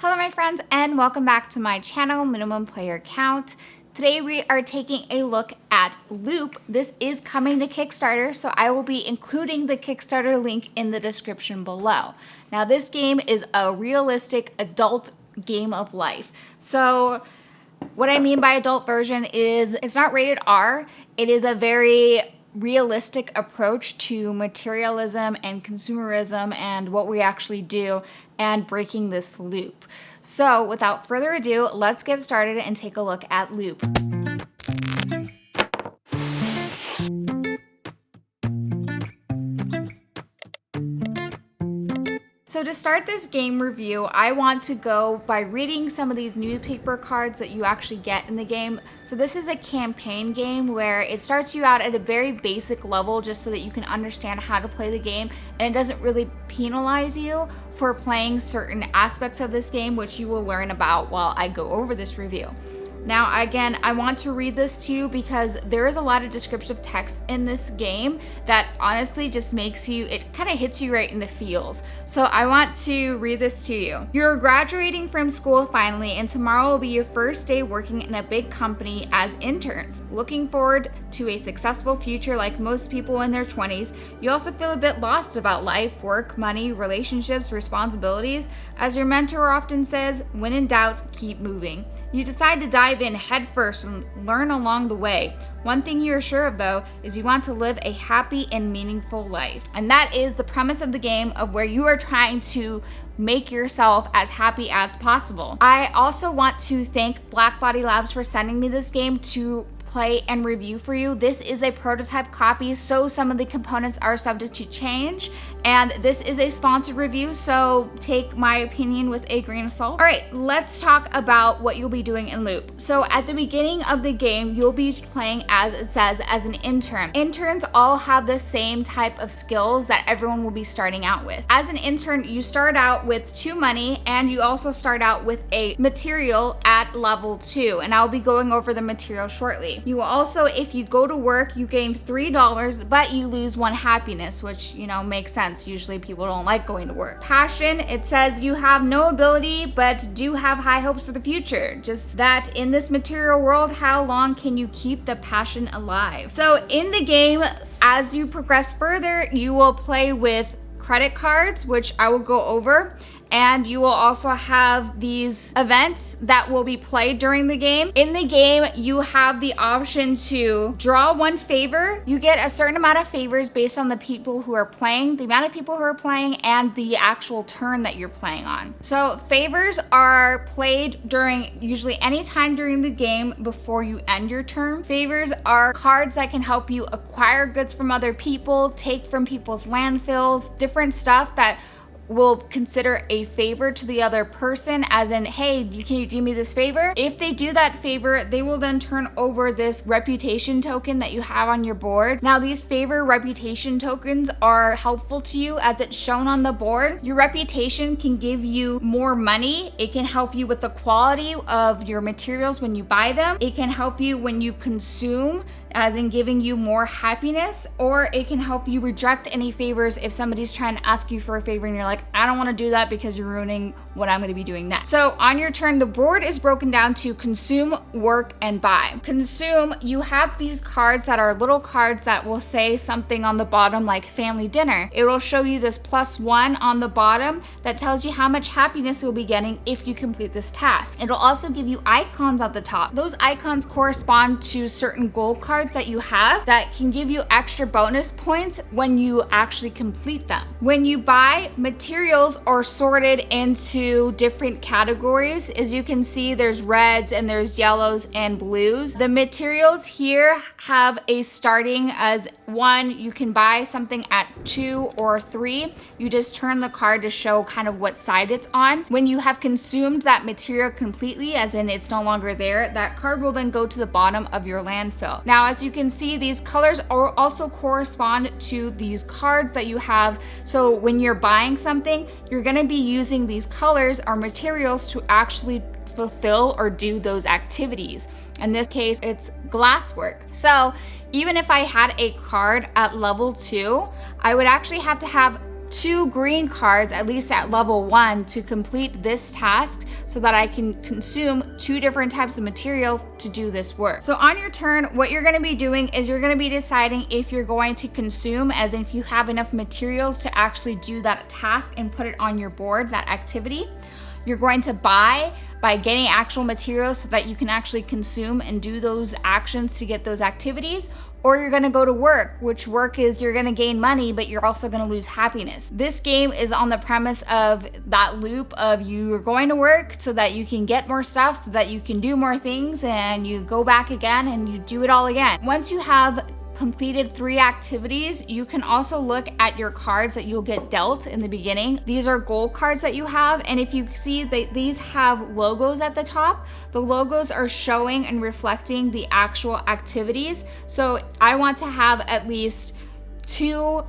Hello my friends and welcome back to my channel, Minimum Player Count. Today we are taking a look at L.O.O.P. This is coming to Kickstarter, so I will be including the Kickstarter link in the description below. Now this game is a realistic adult game of life. So what I mean by adult version is it's not rated R. It is a very realistic approach to materialism and consumerism and what we actually do and breaking this loop. So without further ado, let's get started and take a look at L.O.O.P. So to start this game review, I want to go by reading some of these newspaper cards that you actually get in the game. So this is a campaign game where it starts you out at a very basic level just so that you can understand how to play the game, and it doesn't really penalize you for playing certain aspects of this game, which you will learn about while I go over this review. Now again, I want to read this to you because there is a lot of descriptive text in this game that honestly just makes you, it kind of hits you right in the feels. So I want to read this to you. You're graduating from school finally, and tomorrow will be your first day working in a big company as interns. Looking forward to a successful future like most people in their 20s. You also feel a bit lost about life, work, money, relationships, responsibilities. As your mentor often says, when in doubt, keep moving. You decide to dive in headfirst and learn along the way. One thing you are sure of though is you want to live a happy and meaningful life. And that is the premise of the game, of where you are trying to make yourself as happy as possible. I also want to thank Black Body Labs for sending me this game to play and review for you. This is a prototype copy, so some of the components are subject to change, and this is a sponsored review, so take my opinion with a grain of salt. All right, let's talk about what you'll be doing in L.O.O.P. So at the beginning of the game, you'll be playing, as it says, as an intern. Interns all have the same type of skills that everyone will be starting out with. As an intern, you start out with 2 money, and you also start out with a material at level 2, and I'll be going over the material shortly. You will also, if you go to work, you gain $3, but you lose 1 happiness, which, you know, makes sense. Usually people don't like going to work. Passion, it says you have no ability, but do have high hopes for the future. Just that in this material world, how long can you keep the passion alive? So in the game, as you progress further, you will play with credit cards, which I will go over. And you will also have these events that will be played during the game. In the game, you have the option to draw 1 favor. You get a certain amount of favors based on the people who are playing, the amount of people who are playing, and the actual turn that you're playing on. So favors are played during usually any time during the game before you end your turn. Favors are cards that can help you acquire goods from other people, take from people's landfills, different stuff that will consider a favor to the other person, as in, hey, can you do me this favor? If they do that favor, they will then turn over this reputation token that you have on your board. Now these favor reputation tokens are helpful to you as it's shown on the board. Your reputation can give you more money. It can help you with the quality of your materials when you buy them. It can help you when you consume, as in giving you more happiness, or it can help you reject any favors if somebody's trying to ask you for a favor and you're like, I don't want to do that because you're ruining what I'm going to be doing next. So on your turn, the board is broken down to consume, work, and buy. Consume, you have these cards that are little cards that will say something on the bottom like family dinner. It will show you this +1 on the bottom that tells you how much happiness you'll be getting if you complete this task. It'll also give you icons at the top. Those icons correspond to certain goal cards that you have that can give you extra bonus points when you actually complete them. When you buy, materials are sorted into different categories. As you can see, there's reds and there's yellows and blues. The materials here have a starting as 1. You can buy something at 2 or 3. You just turn the card to show kind of what side it's on. When you have consumed that material completely, as in it's no longer there, that card will then go to the bottom of your landfill. Now, as you can see, these colors are also correspond to these cards that you have. So when you're buying something, you're going to be using these colors or materials to actually fulfill or do those activities. In this case, it's glasswork. So even if I had a card at level 2, I would actually have to have 2 green cards, at least at level 1, to complete this task. so that I can consume 2 different types of materials to do this work. So on your turn, what you're gonna be doing is you're gonna be deciding if you're going to consume, as if you have enough materials to actually do that task and put it on your board, that activity. You're going to buy by getting actual materials so that you can actually consume and do those actions to get those activities. Or you're gonna go to work, which work is you're gonna gain money, but you're also gonna lose happiness. This game is on the premise of that loop of you're going to work so that you can get more stuff, so that you can do more things, and you go back again and you do it all again. Once you have completed 3 activities, you can also look at your cards that you'll get dealt in the beginning. These are goal cards that you have, and if you see that these have logos at the top, the logos are showing and reflecting the actual activities. So I want to have at least 2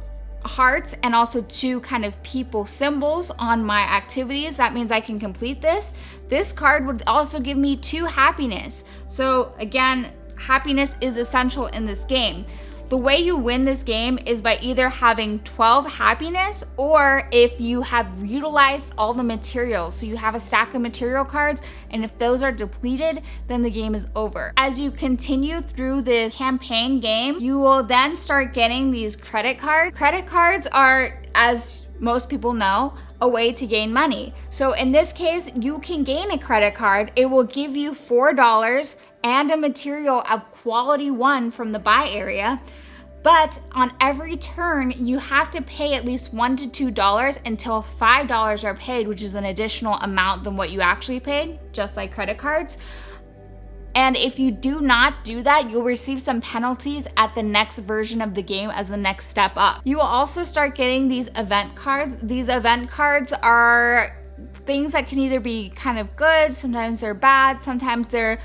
hearts and also 2 kind of people symbols on my activities. That means I can complete this. This card would also give me 2 happiness. So again, happiness is essential in this game. The way you win this game is by either having 12 happiness, or if you have utilized all the materials. So you have a stack of material cards, and if those are depleted, then the game is over. As you continue through this campaign game, you will then start getting these credit cards. Credit cards are, as most people know, a way to gain money. So in this case, you can gain a credit card. It will give you $4 and a material of quality 1 from the buy area. But on every turn, you have to pay at least $1 to $2 until $5 are paid, which is an additional amount than what you actually paid, just like credit cards. And if you do not do that, you'll receive some penalties at the next version of the game as the next step up. You will also start getting these event cards. These event cards are things that can either be kind of good, sometimes they're bad, sometimes they're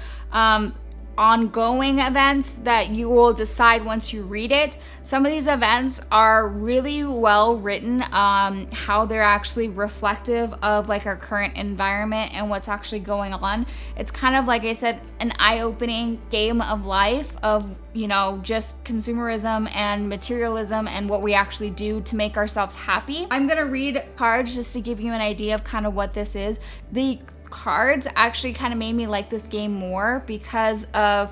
ongoing events that you will decide once you read it. Some of these events are really well written, how they're actually reflective of like our current environment and what's actually going on. It's kind of, like I said, an eye-opening game of life of, you know, just consumerism and materialism and what we actually do to make ourselves happy. I'm gonna read cards just to give you an idea of kind of what this is. The cards actually kind of made me like this game more because of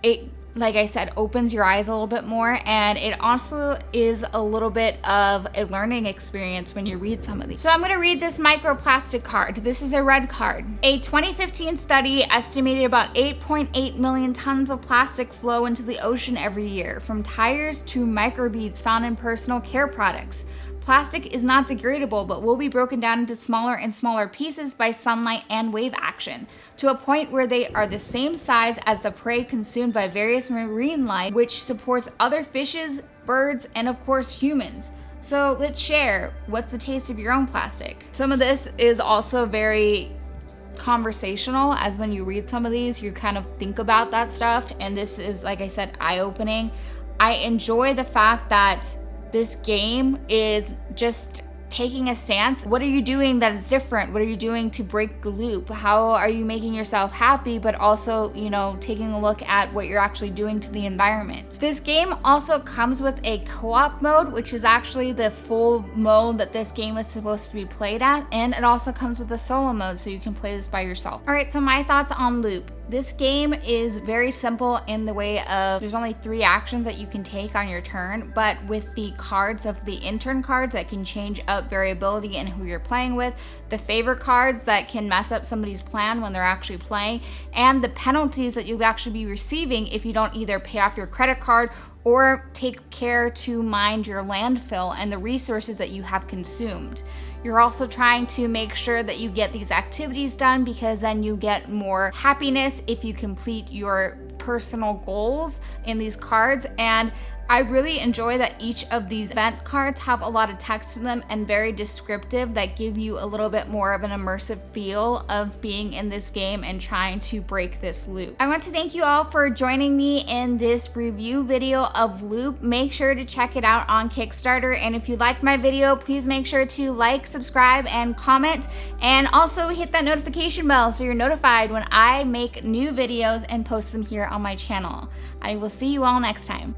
it, like I said, opens your eyes a little bit more, and it also is a little bit of a learning experience when you read some of these. So I'm going to read this microplastic card. This is a red card. A 2015 study estimated about 8.8 million tons of plastic flow into the ocean every year, from tires to microbeads found in personal care products. Plastic is not degradable, but will be broken down into smaller and smaller pieces by sunlight and wave action, to a point where they are the same size as the prey consumed by various marine life, which supports other fishes, birds, and of course humans. So let's share. What's the taste of your own plastic? Some of this is also very conversational, as when you read some of these, you kind of think about that stuff, and this is, like I said, eye-opening. I enjoy the fact that this game is just taking a stance. What are you doing that is different? What are you doing to break the loop? How are you making yourself happy, but also, you know, taking a look at what you're actually doing to the environment? This game also comes with a co-op mode, which is actually the full mode that this game is supposed to be played at, and it also comes with a solo mode, so you can play this by yourself. All right, so my thoughts on L.O.O.P. This game is very simple in the way of there's only 3 actions that you can take on your turn, but with the cards of the Intern cards that can change up variability in who you're playing with, the FAVOUR cards that can mess up somebody's plan when they're actually playing, and the penalties that you'll actually be receiving if you don't either pay off your credit card or take care to mind your landfill and the resources that you have consumed. You're also trying to make sure that you get these activities done, because then you get more happiness if you complete your personal goals in these cards. And I really enjoy that each of these event cards have a lot of text in them and very descriptive that give you a little bit more of an immersive feel of being in this game and trying to break this loop. I want to thank you all for joining me in this review video of L.O.O.P. Make sure to check it out on Kickstarter, and if you liked my video, please make sure to like, subscribe, and comment, and also hit that notification bell so you're notified when I make new videos and post them here on my channel. I will see you all next time.